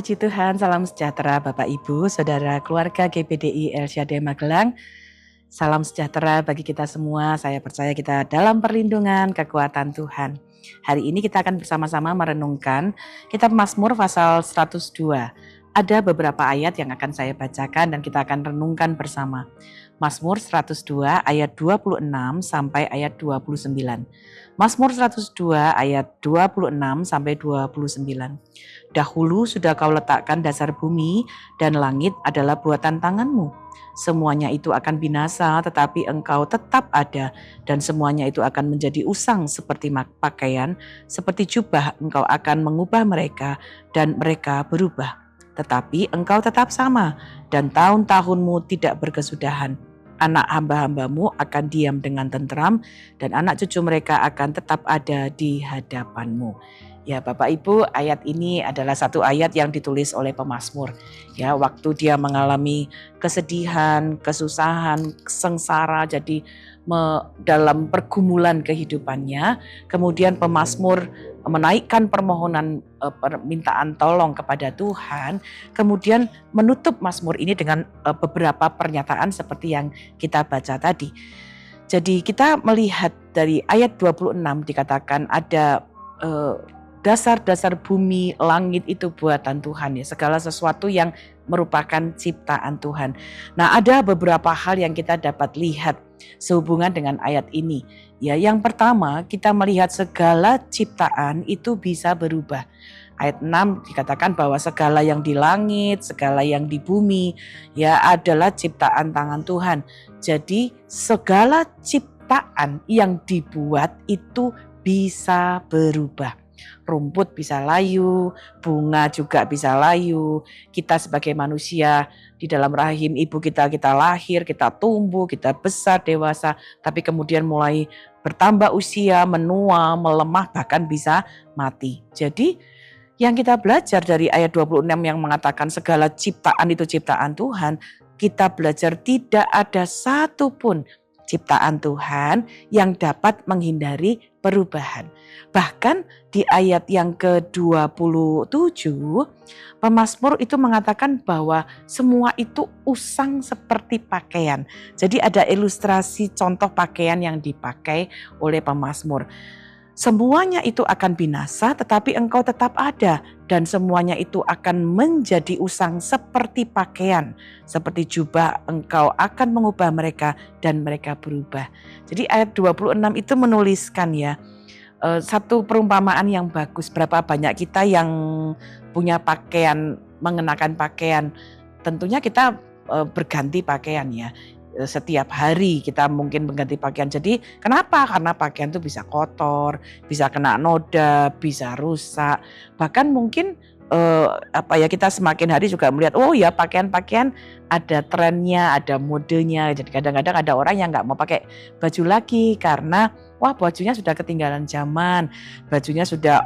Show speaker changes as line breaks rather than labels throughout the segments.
Puji Tuhan, salam sejahtera Bapak Ibu, Saudara keluarga GPDI El Shaddai Magelang. Salam sejahtera bagi kita semua, saya percaya kita dalam perlindungan kekuatan Tuhan. Hari ini kita akan bersama-sama merenungkan kitab Mazmur pasal 102. Ada beberapa ayat yang akan saya bacakan dan kita akan renungkan bersama. Mazmur 102 ayat 26 sampai ayat 29. Mazmur 102 ayat 26 sampai 29. Dahulu sudah kau letakkan dasar bumi dan langit adalah buatan tanganmu. Semuanya itu akan binasa tetapi engkau tetap ada dan semuanya itu akan menjadi usang seperti pakaian, seperti jubah engkau akan mengubah mereka dan mereka berubah. Tetapi engkau tetap sama dan tahun-tahunmu tidak berkesudahan. Anak hamba-hambamu akan diam dengan tentram dan anak cucu mereka akan tetap ada di hadapanmu. Ya Bapak Ibu, ayat ini adalah satu ayat yang ditulis oleh pemazmur. Ya, waktu dia mengalami kesedihan, kesusahan, sengsara, jadi dalam pergumulan kehidupannya, kemudian pemazmur menaikkan permohonan permintaan tolong kepada Tuhan, kemudian menutup mazmur ini dengan beberapa pernyataan seperti yang kita baca tadi. Jadi kita melihat dari ayat 26 dikatakan ada dasar-dasar bumi, langit itu buatan Tuhan ya. Segala sesuatu yang merupakan ciptaan Tuhan. Nah, ada beberapa hal yang kita dapat lihat sehubungan dengan ayat ini. Ya, yang pertama kita melihat segala ciptaan itu bisa berubah. Ayat 6 dikatakan bahwa segala yang di langit, segala yang di bumi ya adalah ciptaan tangan Tuhan. Jadi segala ciptaan yang dibuat itu bisa berubah. Rumput bisa layu, bunga juga bisa layu. Kita sebagai manusia di dalam rahim ibu kita lahir, kita tumbuh, kita besar, dewasa. Tapi kemudian mulai bertambah usia, menua, melemah, bahkan bisa mati. Jadi yang kita belajar dari ayat 26 yang mengatakan segala ciptaan itu ciptaan Tuhan, kita belajar tidak ada satupun ciptaan Tuhan yang dapat menghindari perubahan. Bahkan di ayat yang ke-27, pemazmur itu mengatakan bahwa semua itu usang seperti pakaian. Jadi ada ilustrasi contoh pakaian yang dipakai oleh pemazmur. Semuanya itu akan binasa tetapi engkau tetap ada dan semuanya itu akan menjadi usang seperti pakaian, seperti jubah engkau akan mengubah mereka dan mereka berubah. Jadi ayat 26 itu menuliskan ya satu perumpamaan yang bagus. Berapa banyak kita yang punya pakaian, mengenakan pakaian, tentunya kita berganti pakaian ya. Setiap hari kita mungkin mengganti pakaian. Jadi kenapa? Karena pakaian itu bisa kotor, bisa kena noda, bisa rusak. Bahkan mungkin kita semakin hari juga melihat oh ya pakaian-pakaian ada trennya, ada modenya. Jadi kadang-kadang ada orang yang nggak mau pakai baju lagi karena wah bajunya sudah ketinggalan zaman, bajunya sudah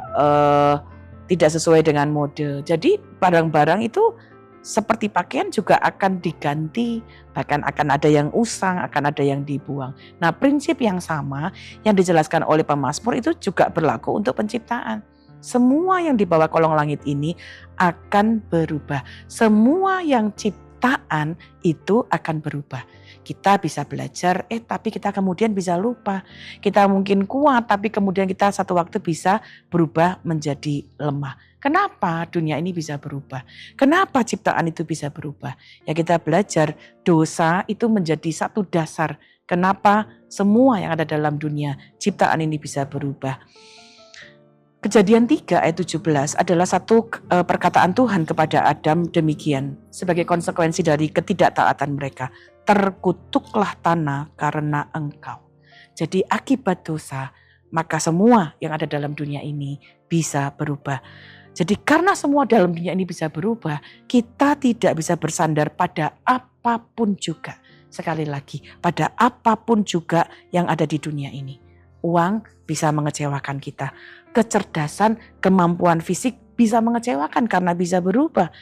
tidak sesuai dengan mode. Jadi barang-barang itu seperti pakaian juga akan diganti, bahkan akan ada yang usang, akan ada yang dibuang. Nah, prinsip yang sama yang dijelaskan oleh pemazmur itu juga berlaku untuk penciptaan. Semua yang di bawah kolong langit ini akan berubah. Semua yang ciptaan itu akan berubah. Kita bisa belajar, tapi kita kemudian bisa lupa. Kita mungkin kuat, tapi kemudian kita satu waktu bisa berubah menjadi lemah. Kenapa dunia ini bisa berubah? Kenapa ciptaan itu bisa berubah? Ya kita belajar dosa itu menjadi satu dasar. Kenapa semua yang ada dalam dunia ciptaan ini bisa berubah? Kejadian 3 ayat 17 adalah satu perkataan Tuhan kepada Adam demikian. Sebagai konsekuensi dari ketidaktaatan mereka. Terkutuklah tanah karena engkau. Jadi akibat dosa, maka semua yang ada dalam dunia ini bisa berubah. Jadi karena semua dalam dunia ini bisa berubah, kita tidak bisa bersandar pada apapun juga. Sekali lagi, pada apapun juga yang ada di dunia ini. Uang bisa mengecewakan kita. Kecerdasan, kemampuan fisik bisa mengecewakan karena bisa berubah.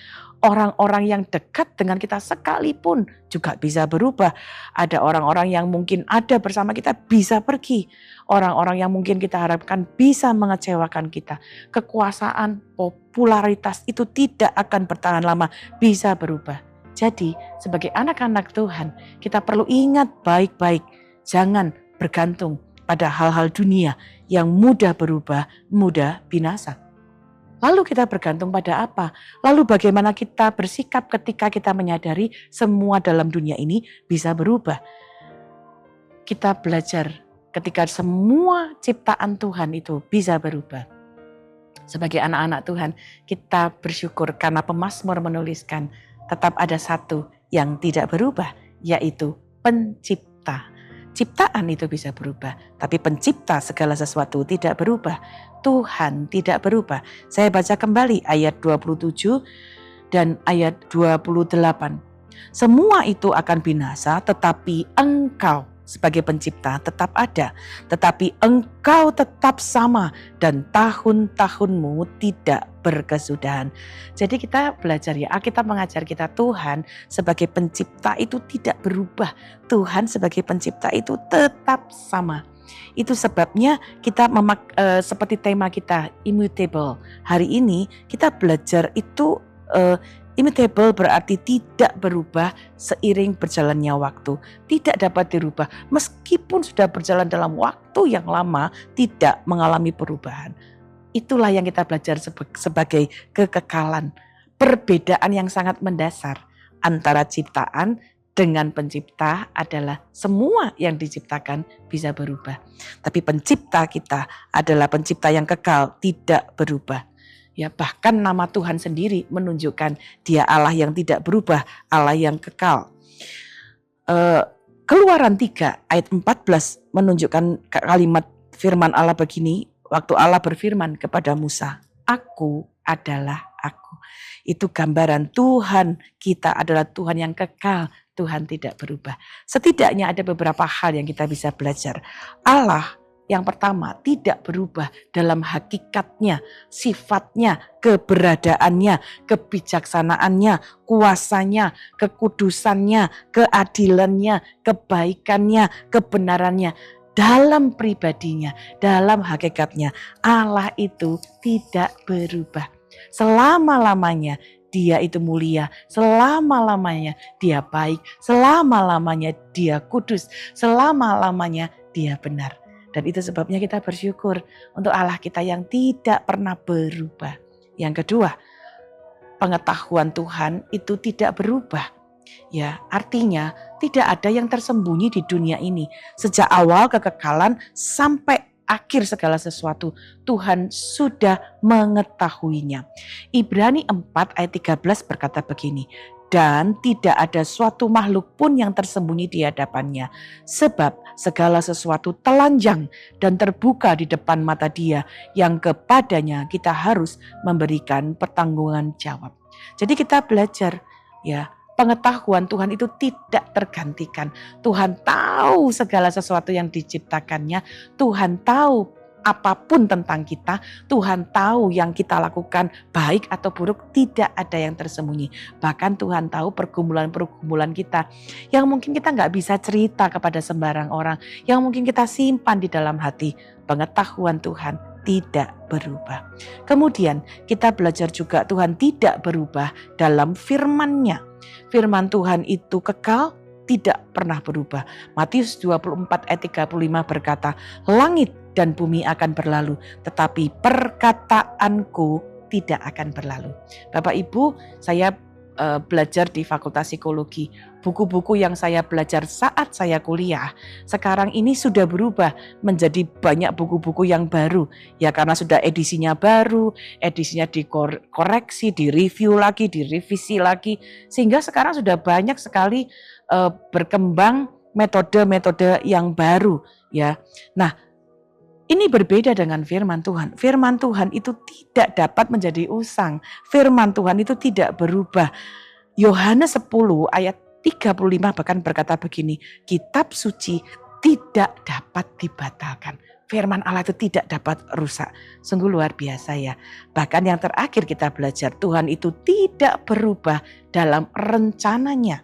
Orang-orang yang dekat dengan kita sekalipun juga bisa berubah. Ada orang-orang yang mungkin ada bersama kita bisa pergi. Orang-orang yang mungkin kita harapkan bisa mengecewakan kita. Kekuasaan, popularitas itu tidak akan bertahan lama, bisa berubah. Jadi sebagai anak-anak Tuhan, kita perlu ingat baik-baik. Jangan bergantung pada hal-hal dunia yang mudah berubah, mudah binasa. Lalu kita bergantung pada apa? Lalu bagaimana kita bersikap ketika kita menyadari semua dalam dunia ini bisa berubah? Kita belajar ketika semua ciptaan Tuhan itu bisa berubah. Sebagai anak-anak Tuhan, kita bersyukur karena pemazmur menuliskan tetap ada satu yang tidak berubah, yaitu pencipta. Ciptaan itu bisa berubah, tapi pencipta segala sesuatu tidak berubah. Tuhan tidak berubah. Saya baca kembali ayat 27 dan ayat 28. Semua itu akan binasa, tetapi engkau sebagai pencipta tetap ada. Tetapi engkau tetap sama dan tahun-tahunmu tidak berkesudahan. Jadi kita belajar ya, Alkitab mengajar kita Tuhan sebagai pencipta itu tidak berubah. Tuhan sebagai pencipta itu tetap sama. Itu sebabnya kita seperti tema kita immutable. Hari ini kita belajar itu immutable berarti tidak berubah seiring berjalannya waktu. Tidak dapat dirubah meskipun sudah berjalan dalam waktu yang lama, tidak mengalami perubahan. Itulah yang kita belajar sebagai kekekalan. Perbedaan yang sangat mendasar antara ciptaan dengan pencipta adalah semua yang diciptakan bisa berubah. Tapi pencipta kita adalah pencipta yang kekal, tidak berubah. Ya, bahkan nama Tuhan sendiri menunjukkan Dia Allah yang tidak berubah, Allah yang kekal. Keluaran 3 ayat 14 menunjukkan kalimat firman Allah begini, waktu Allah berfirman kepada Musa, "Aku adalah Aku." Itu gambaran Tuhan kita adalah Tuhan yang kekal, Tuhan tidak berubah. Setidaknya ada beberapa hal yang kita bisa belajar. Allah yang pertama tidak berubah dalam hakikatnya, sifatnya, keberadaannya, kebijaksanaannya, kuasanya, kekudusannya, keadilannya, kebaikannya, kebenarannya. Dalam pribadinya, dalam hakikatnya, Allah itu tidak berubah. Selama-lamanya Dia itu mulia, selama-lamanya Dia baik, selama-lamanya Dia kudus, selama-lamanya Dia benar. Dan itu sebabnya kita bersyukur untuk Allah kita yang tidak pernah berubah. Yang kedua, pengetahuan Tuhan itu tidak berubah. Ya, artinya tidak ada yang tersembunyi di dunia ini. Sejak awal kekekalan sampai akhir segala sesuatu, Tuhan sudah mengetahuinya. Ibrani 4 ayat 13 berkata begini, "Dan tidak ada suatu makhluk pun yang tersembunyi di hadapannya, sebab segala sesuatu telanjang dan terbuka di depan mata Dia, yang kepadanya kita harus memberikan pertanggungan jawab." Jadi kita belajar ya, pengetahuan Tuhan itu tidak tergantikan. Tuhan tahu segala sesuatu yang diciptakannya. Tuhan tahu apapun tentang kita. Tuhan tahu yang kita lakukan baik atau buruk, tidak ada yang tersembunyi. Bahkan Tuhan tahu pergumulan-pergumulan kita yang mungkin kita nggak bisa cerita kepada sembarang orang, yang mungkin kita simpan di dalam hati. Pengetahuan Tuhan tidak berubah. Kemudian kita belajar juga Tuhan tidak berubah dalam firman-Nya. Firman Tuhan itu kekal, tidak pernah berubah. Matius 24 ayat 35 berkata, "Langit dan bumi akan berlalu, tetapi perkataanku tidak akan berlalu." Bapak Ibu, saya belajar di Fakultas Psikologi. Buku-buku yang saya belajar saat saya kuliah, sekarang ini sudah berubah menjadi banyak buku-buku yang baru. Ya karena sudah edisinya baru, edisinya dikoreksi, direview lagi, direvisi lagi. Sehingga sekarang sudah banyak sekali berkembang metode-metode yang baru. Ya, nah ini berbeda dengan firman Tuhan. Firman Tuhan itu tidak dapat menjadi usang. Firman Tuhan itu tidak berubah. Yohanes 10 ayat 35 bahkan berkata begini, "Kitab suci tidak dapat dibatalkan. Firman Allah itu tidak dapat rusak. Sungguh luar biasa ya. Bahkan yang terakhir kita belajar, Tuhan itu tidak berubah dalam rencananya.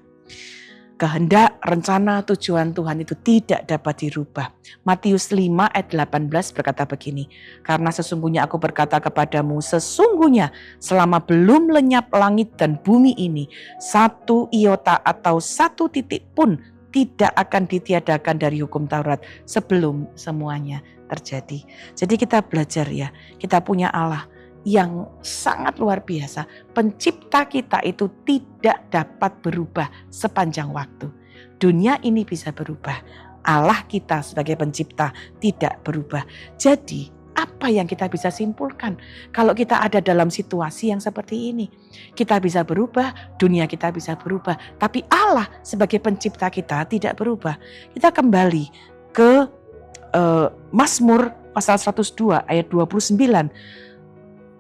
Kehendak, rencana, tujuan Tuhan itu tidak dapat dirubah. Matius 5 ayat 18 berkata begini, karena sesungguhnya aku berkata kepadamu, sesungguhnya selama belum lenyap langit dan bumi ini, satu iota atau satu titik pun tidak akan ditiadakan dari hukum Taurat sebelum semuanya terjadi. Jadi kita belajar ya, kita punya Allah yang sangat luar biasa. Pencipta kita itu tidak dapat berubah sepanjang waktu. Dunia ini bisa berubah. Allah kita sebagai pencipta tidak berubah. Jadi apa yang kita bisa simpulkan kalau kita ada dalam situasi yang seperti ini? Kita bisa berubah, dunia kita bisa berubah, tapi Allah sebagai pencipta kita tidak berubah. Kita kembali ke Mazmur pasal 102 ayat 29.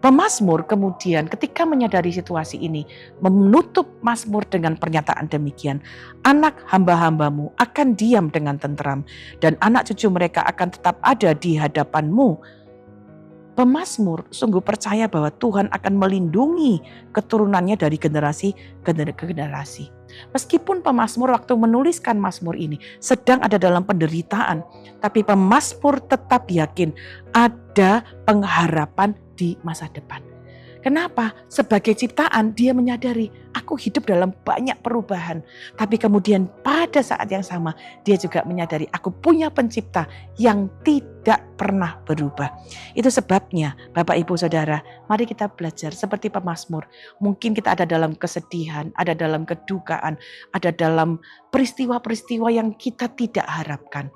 Pemazmur kemudian ketika menyadari situasi ini menutup Mazmur dengan pernyataan demikian, anak hamba-hambamu akan diam dengan tenteram dan anak cucu mereka akan tetap ada di hadapanmu. Pemazmur sungguh percaya bahwa Tuhan akan melindungi keturunannya dari generasi ke generasi. Meskipun pemazmur waktu menuliskan Mazmur ini sedang ada dalam penderitaan, tapi pemazmur tetap yakin ada pengharapan di masa depan. Kenapa? Sebagai ciptaan dia menyadari aku hidup dalam banyak perubahan. Tapi kemudian pada saat yang sama dia juga menyadari aku punya pencipta yang tidak pernah berubah. Itu sebabnya Bapak Ibu Saudara, mari kita belajar seperti pemazmur. Mungkin kita ada dalam kesedihan, ada dalam kedukaan, ada dalam peristiwa-peristiwa yang kita tidak harapkan.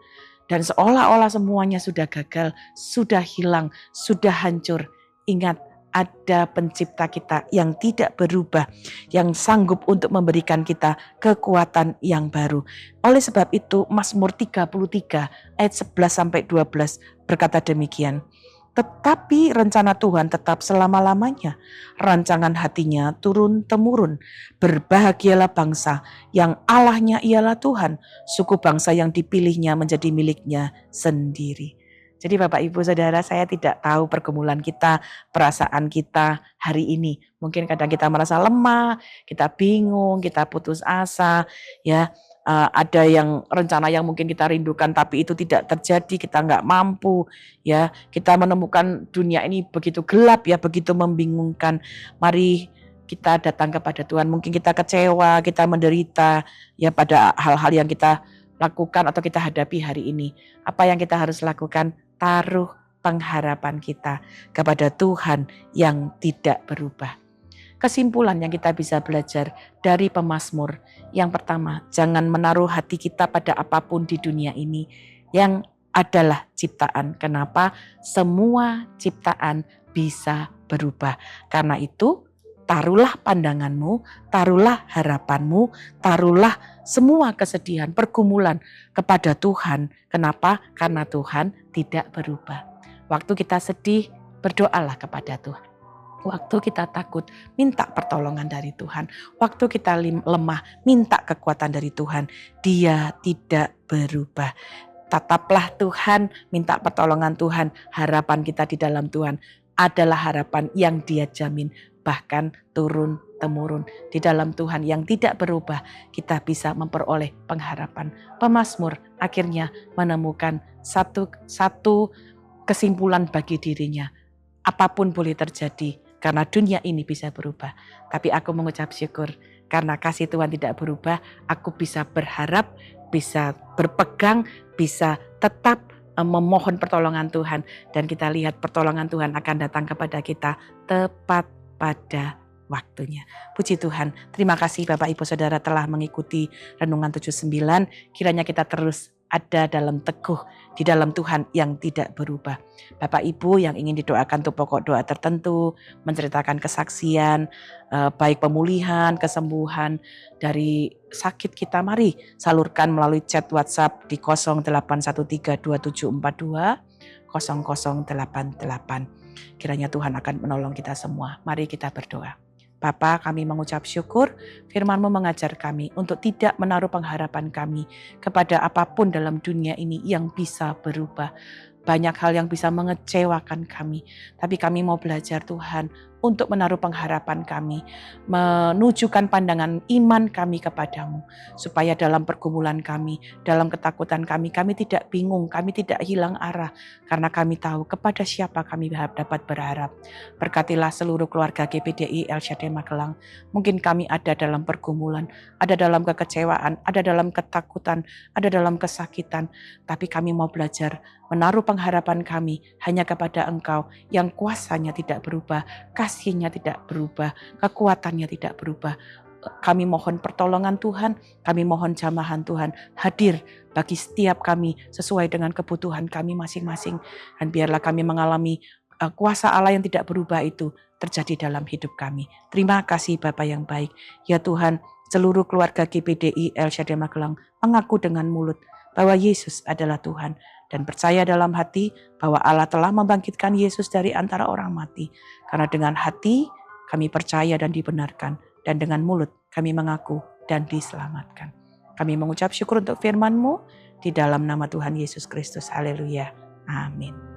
Dan seolah-olah semuanya sudah gagal, sudah hilang, sudah hancur. Ingat, ada pencipta kita yang tidak berubah, yang sanggup untuk memberikan kita kekuatan yang baru. Oleh sebab itu Mazmur 33 ayat 11-12 berkata demikian. Tetapi rencana Tuhan tetap selama-lamanya, rancangan hatinya turun-temurun. Berbahagialah bangsa yang Allahnya ialah Tuhan, suku bangsa yang dipilihnya menjadi miliknya sendiri. Jadi Bapak Ibu Saudara, saya tidak tahu pergumulan kita, perasaan kita hari ini. Mungkin kadang kita merasa lemah, kita bingung, kita putus asa, ya. Ada yang rencana yang mungkin kita rindukan tapi itu tidak terjadi, kita nggak mampu, ya. Kita menemukan dunia ini begitu gelap, ya, begitu membingungkan. Mari kita datang kepada Tuhan. Mungkin kita kecewa, kita menderita, ya, pada hal-hal yang kita lakukan atau kita hadapi hari ini. Apa yang kita harus lakukan? Taruh pengharapan kita kepada Tuhan yang tidak berubah. Kesimpulan yang kita bisa belajar dari pemazmur, yang pertama, jangan menaruh hati kita pada apapun di dunia ini yang adalah ciptaan. Kenapa? Semua ciptaan bisa berubah. Karena itu, taruhlah pandanganmu, taruhlah harapanmu, taruhlah semua kesedihan, pergumulan kepada Tuhan. Kenapa? Karena Tuhan tidak berubah. Waktu kita sedih, berdoalah kepada Tuhan. Waktu kita takut, minta pertolongan dari Tuhan. Waktu kita lemah, minta kekuatan dari Tuhan. Dia tidak berubah. Tataplah Tuhan, minta pertolongan Tuhan. Harapan kita di dalam Tuhan adalah harapan yang Dia jamin. Bahkan turun-temurun di dalam Tuhan yang tidak berubah, kita bisa memperoleh pengharapan. Pemazmur akhirnya menemukan satu kesimpulan bagi dirinya. Apapun boleh terjadi karena dunia ini bisa berubah. Tapi aku mengucap syukur karena kasih Tuhan tidak berubah, aku bisa berharap, bisa berpegang, bisa tetap memohon pertolongan Tuhan. Dan kita lihat pertolongan Tuhan akan datang kepada kita tepat pada waktunya. Puji Tuhan. Terima kasih Bapak Ibu Saudara telah mengikuti Renungan 79. Kiranya kita terus ada dalam teguh di dalam Tuhan yang tidak berubah. Bapak Ibu yang ingin didoakan untuk pokok doa tertentu, menceritakan kesaksian, baik pemulihan, kesembuhan dari sakit kita, mari salurkan melalui chat WhatsApp di 081327420088. Kiranya Tuhan akan menolong kita semua. Mari kita berdoa. Bapa, kami mengucap syukur, firman-Mu mengajar kami untuk tidak menaruh pengharapan kami kepada apapun dalam dunia ini yang bisa berubah. Banyak hal yang bisa mengecewakan kami, tapi kami mau belajar Tuhan untuk menaruh pengharapan kami, menunjukkan pandangan iman kami kepadamu, supaya dalam pergumulan kami, dalam ketakutan kami tidak bingung, kami tidak hilang arah, karena kami tahu kepada siapa kami dapat berharap. Berkatilah seluruh keluarga GPDI El Shaddai Magelang. Mungkin kami ada dalam pergumulan, ada dalam kekecewaan, ada dalam ketakutan, ada dalam kesakitan, tapi kami mau belajar menaruh pengharapan kami hanya kepada Engkau yang kuasanya tidak berubah, kasihnya tidak berubah, kekuatannya tidak berubah. Kami mohon pertolongan Tuhan, kami mohon jamahan Tuhan hadir bagi setiap kami sesuai dengan kebutuhan kami masing-masing. Dan biarlah kami mengalami kuasa Allah yang tidak berubah itu terjadi dalam hidup kami. Terima kasih Bapa yang baik. Ya Tuhan, seluruh keluarga GPDI El Shaddai Magelang mengaku dengan mulut bahwa Yesus adalah Tuhan, dan percaya dalam hati bahwa Allah telah membangkitkan Yesus dari antara orang mati. Karena dengan hati kami percaya dan dibenarkan, dan dengan mulut kami mengaku dan diselamatkan. Kami mengucap syukur untuk firman-Mu di dalam nama Tuhan Yesus Kristus. Haleluya. Amin.